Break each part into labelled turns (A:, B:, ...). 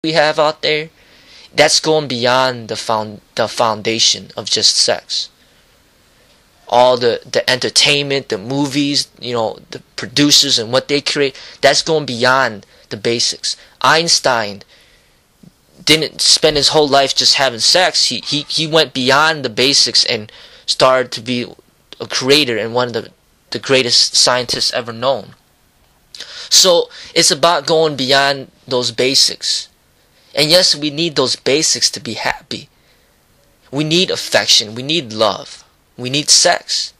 A: we have out there, that's going beyond the foundation of just sex. All the entertainment, the movies, the producers and what they create, that's going beyond the basics. Einstein didn't spend his whole life just having sex. He went beyond the basics and started to be a creator and one of the greatest scientists ever known. So it's about going beyond those basics. And yes, we need those basics to be happy. We need affection. We need love. We need sex.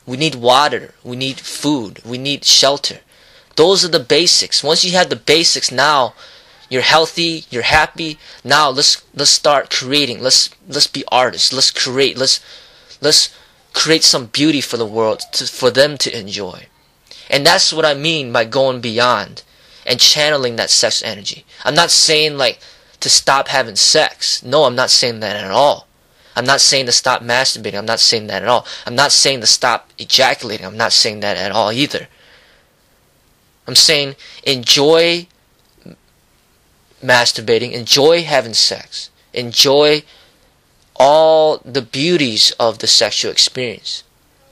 A: We need water. We need food. We need shelter. Those are the basics. Once you have the basics, now you're healthy, you're happy. Now let's start creating. Let's be artists. Let's create. Let's create some beauty for the world, for them to enjoy. And that's what I mean by going beyond and channeling that sex energy. I'm not saying like to stop having sex. No, I'm not saying that at all. I'm not saying to stop masturbating. I'm not saying that at all. I'm not saying to stop ejaculating. I'm not saying that at all either. I'm saying enjoy masturbating, enjoy having sex, enjoy all the beauties of the sexual experience,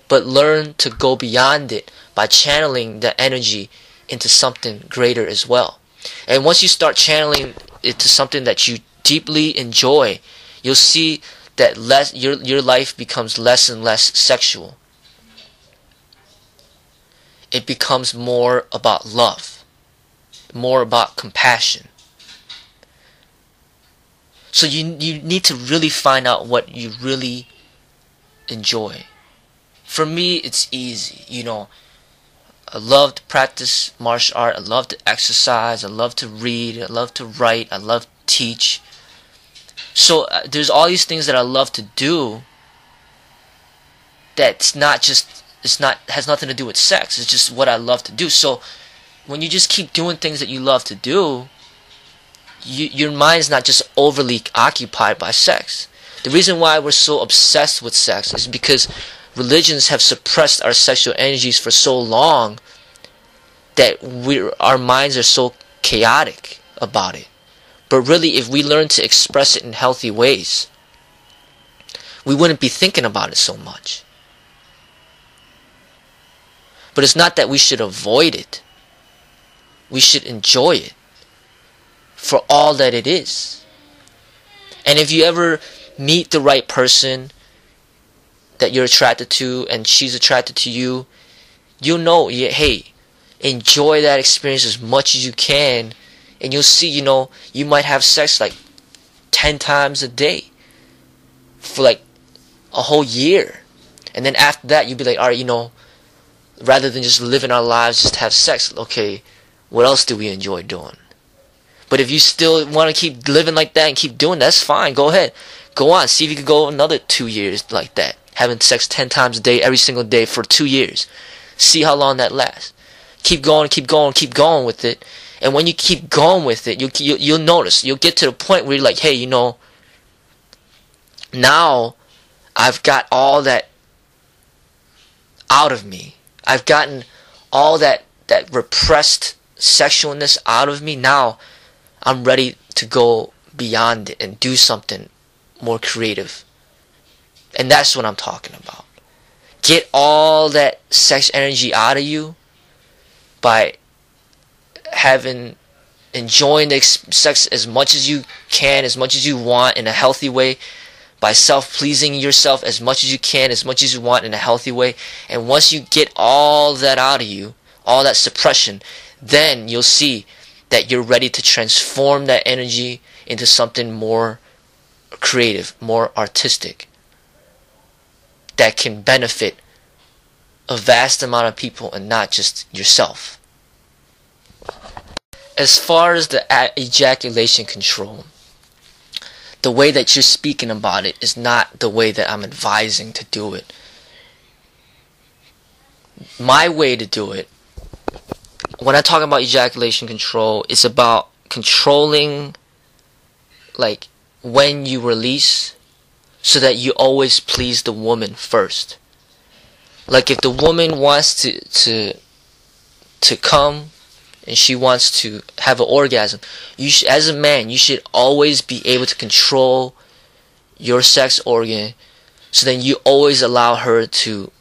A: but learn to go beyond it by channeling the energy into something greater as well. And once you start channeling it to something that you deeply enjoy, you'll see that your life becomes less and less sexual. It becomes more about love, more about compassion. So you need to really find out what you really enjoy. For me, it's easy. I love to practice martial art. I love to exercise. I love to read. I love to write. I love to teach. So there's all these things that I love to do. Has nothing to do with sex. It's just what I love to do. So when you just keep doing things that you love to do, your mind's not just overly occupied by sex. The reason why we're so obsessed with sex is because religions have suppressed our sexual energies for so long that our minds are so chaotic about it. But really, if we learn to express it in healthy ways, we wouldn't be thinking about it so much. But it's not that we should avoid it. We should enjoy it for all that it is. And if you ever meet the right person that you're attracted to and she's attracted to you, you'll know, hey, enjoy that experience as much as you can, and you'll see, you might have sex like 10 times a day for like a whole year. And then after that, you'll be like, all right, rather than just living our lives just to have sex, okay, what else do we enjoy doing? But if you still want to keep living like that and keep doing that, that's fine. Go ahead. Go on. See if you can go another 2 years like that. Having sex 10 times a day, every single day for 2 years. See how long that lasts. Keep going, keep going, keep going with it. And when you keep going with it, you'll notice. You'll get to the point where you're like, hey, now I've got all that out of me. I've gotten all that repressed sexualness out of me. Now I'm ready to go beyond it and do something more creative. And that's what I'm talking about. Get all that sex energy out of you by enjoying the sex as much as you can, as much as you want in a healthy way, by self-pleasing yourself as much as you can, as much as you want in a healthy way. And once you get all that out of you, all that suppression, then you'll see that you're ready to transform that energy into something more creative, more artistic, that can benefit a vast amount of people and not just yourself. As far as the ejaculation control, the way that you're speaking about it is not the way that I'm advising to do it. My way to do it, when I talk about ejaculation control, it's about controlling like when you release, so that you always please the woman first. Like if the woman wants to come, and she wants to have an orgasm, as a man, you should always be able to control your sex organ, so then you always allow her to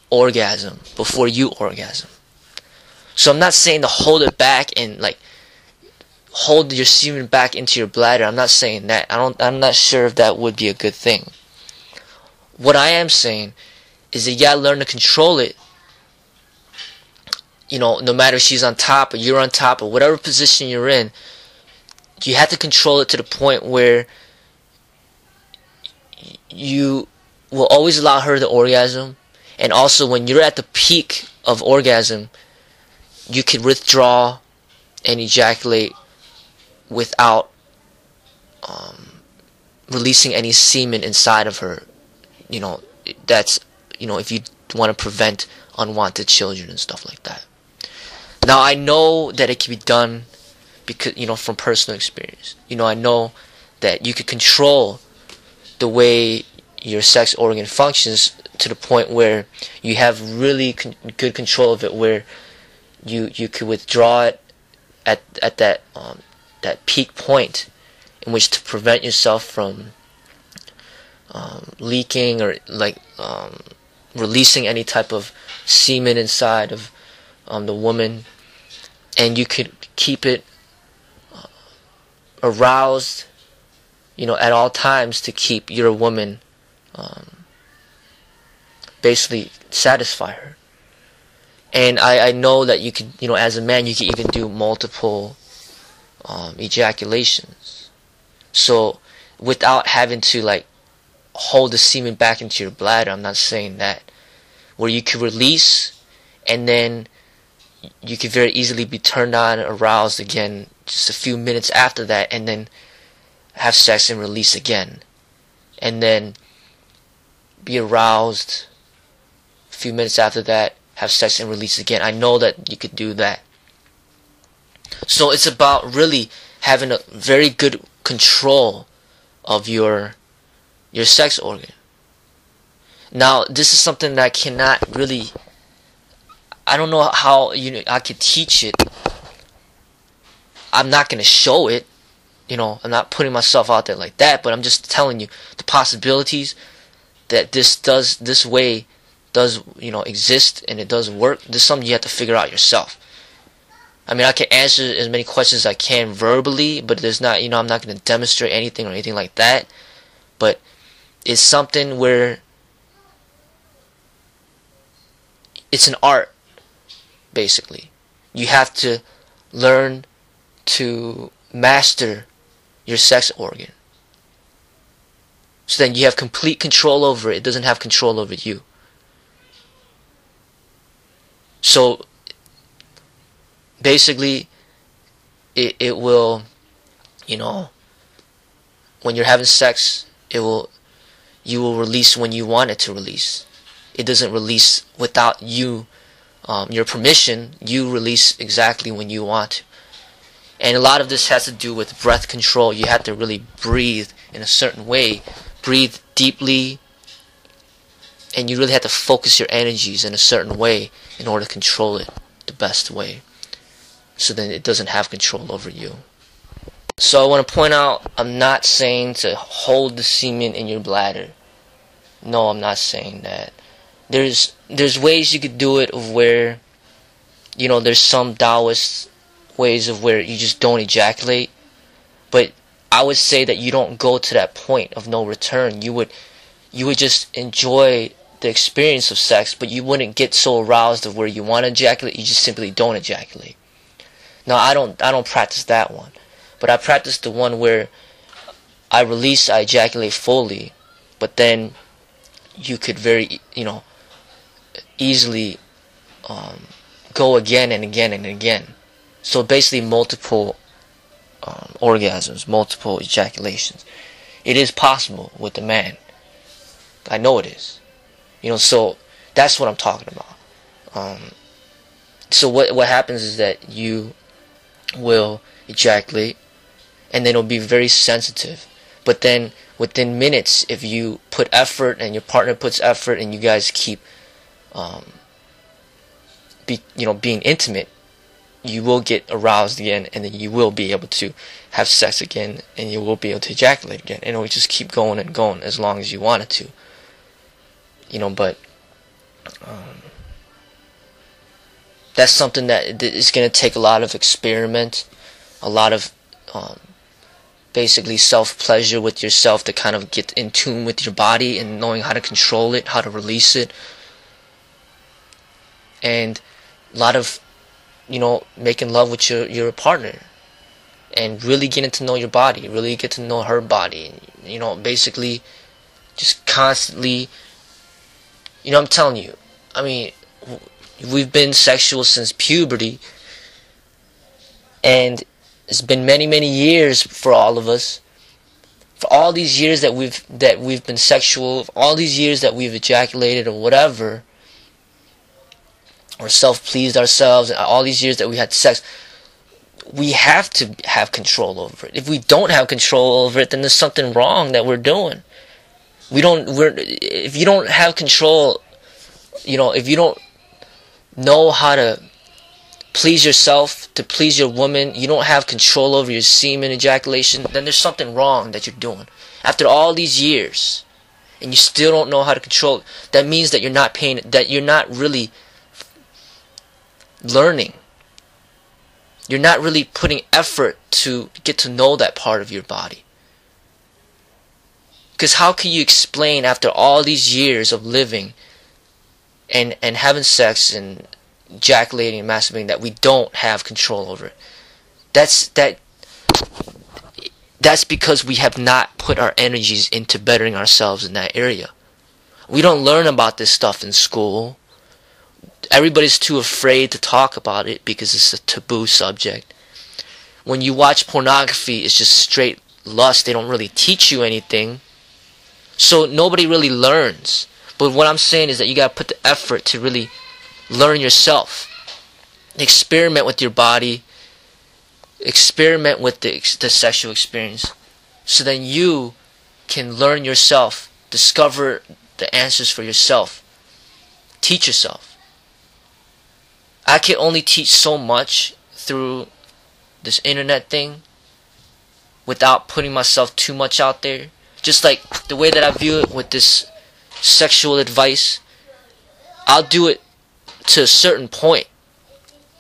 A: orgasm before you orgasm. So I'm not saying to hold it back and like hold your semen back into your bladder. I'm not saying that. I'm not sure if that would be a good thing. What I am saying is that you gotta learn to control it. You know, no matter if she's on top or you're on top or whatever position you're in, you have to control it to the point where you will always allow her to orgasm. And also when you're at the peak of orgasm, you can withdraw and ejaculate without releasing any semen inside of her. You know, that's, you know, if you want to prevent unwanted children and stuff like that. Now I know that it can be done because, you know, from personal experience. You know, I know that you could control the way your sex organ functions to the point where you have really good control of it, where you could withdraw it at that that peak point in which to prevent yourself from leaking or like releasing any type of semen inside of the woman, and you could keep it aroused, you know, at all times to keep your woman basically satisfy her. And I know that you could, you know, as a man, you can even do multiple ejaculations. So without having to like hold the semen back into your bladder, I'm not saying that. Where you could release, and then you could very easily be turned on, aroused again just a few minutes after that, and then have sex and release again. And then be aroused a few minutes after that, have sex and release again. I know that you could do that. So it's about really having a very good control of your sex organ. Now, this is something that I cannot really, I don't know how I could teach it. I'm not going to show it. You know, I'm not putting myself out there like that, but I'm just telling you the possibilities that this way does, you know, exist, and it does work. This is something you have to figure out yourself. I mean, I can answer as many questions as I can verbally, but there's not, you know, I'm not going to demonstrate anything or anything like that. But it's something where it's an art, basically. You have to learn to master your sex organ. So then you have complete control over it. It doesn't have control over you. So basically, it will, you know, when you're having sex, you will release when you want it to release. It doesn't release without you, your permission. You release exactly when you want to. And a lot of this has to do with breath control. You have to really breathe in a certain way. Breathe deeply. And you really have to focus your energies in a certain way in order to control it the best way. So then it doesn't have control over you. So I want to point out, I'm not saying to hold the semen in your bladder. No, I'm not saying that. There's ways you could do it of where, you know, there's some Taoist ways of where you just don't ejaculate. But I would say that you don't go to that point of no return. You would just enjoy the experience of sex, but you wouldn't get so aroused of where you want to ejaculate. You just simply don't ejaculate. Now I don't practice that one, but I practice the one where I release, I ejaculate fully, but then you could very, you know, easily go again and again and again. So basically multiple orgasms, multiple ejaculations. It is possible with the man. I know it is. You know, so that's what I'm talking about. So what happens is that you will ejaculate, and then it'll be very sensitive. But then within minutes, if you put effort and your partner puts effort, and you guys keep being intimate, you will get aroused again, and then you will be able to have sex again, and you will be able to ejaculate again, and it will just keep going and going as long as you want it to. But that's something that is going to take a lot of experiment, a lot of basically self-pleasure with yourself to kind of get in tune with your body and knowing how to control it, how to release it, and a lot of making love with your partner and really getting to know your body, really get to know her body, basically just constantly, I'm telling you, I mean, we've been sexual since puberty, and it's been many, many years for all of us. For all these years that we've been sexual, all these years that we've ejaculated or whatever, or self-pleased ourselves, and all these years that we had sex, we have to have control over it. If we don't have control over it, then there's something wrong that we're doing. If you don't have control, if you don't know how to please yourself, to please your woman, you don't have control over your semen ejaculation, then there's something wrong that you're doing. After all these years, and you still don't know how to control it, that means that you're not really learning. You're not really putting effort to get to know that part of your body. Because how can you explain after all these years of living and having sex and ejaculating and masturbating that we don't have control over it? That's because we have not put our energies into bettering ourselves in that area. We don't learn about this stuff in school. Everybody's too afraid to talk about it because it's a taboo subject. When you watch pornography, it's just straight lust. They don't really teach you anything. So nobody really learns. But what I'm saying is that you got to put the effort to really learn yourself. Experiment with your body. Experiment with the sexual experience. So then you can learn yourself. Discover the answers for yourself. Teach yourself. I can only teach so much through this internet thing without putting myself too much out there. Just like the way that I view it with this sexual advice, I'll do it to a certain point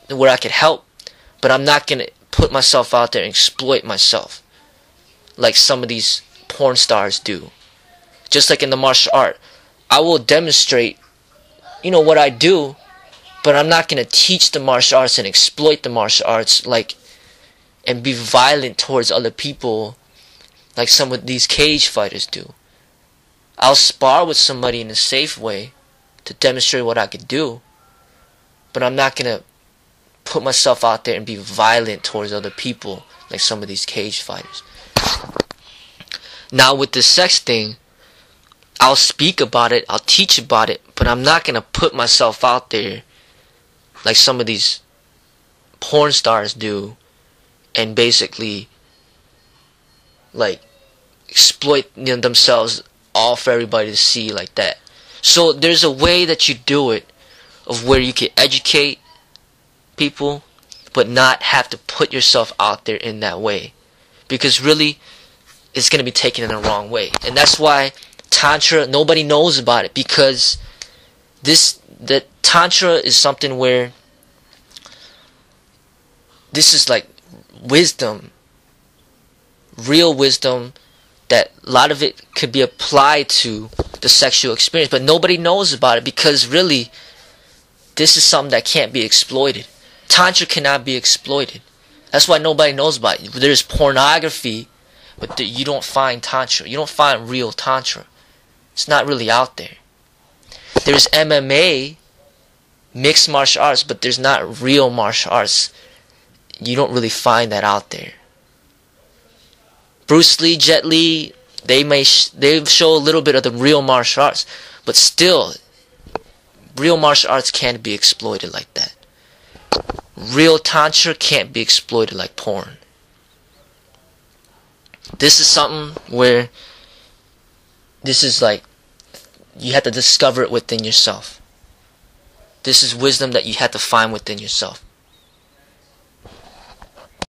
A: where I can help, but I'm not going to put myself out there and exploit myself like some of these porn stars do. Just like in the martial art, I will demonstrate, what I do, but I'm not going to teach the martial arts and exploit the martial arts and be violent towards other people like some of these cage fighters do. I'll spar with somebody in a safe way to demonstrate what I could do, but I'm not going to put myself out there and be violent towards other people like some of these cage fighters. Now with the sex thing, I'll speak about it, I'll teach about it, but I'm not going to put myself out there like some of these porn stars do and basically exploit themselves all for everybody to see like that. So there's a way that you do it of where you can educate people but not have to put yourself out there in that way, because really it's going to be taken in the wrong way. And that's why Tantra, nobody knows about it, because the Tantra is something where this is like wisdom, real wisdom, that a lot of it could be applied to the sexual experience, but nobody knows about it because really this is something that can't be exploited. Tantra cannot be exploited. That's why nobody knows about it. There's pornography, but you don't find Tantra. You don't find real Tantra. It's not really out there. There's MMA, mixed martial arts, but there's not real martial arts. You don't really find that out there. Bruce Lee, Jet Li, they show a little bit of the real martial arts, but still, real martial arts can't be exploited like that. Real Tantra can't be exploited like porn. This is something where this is like you have to discover it within yourself. This is wisdom that you have to find within yourself.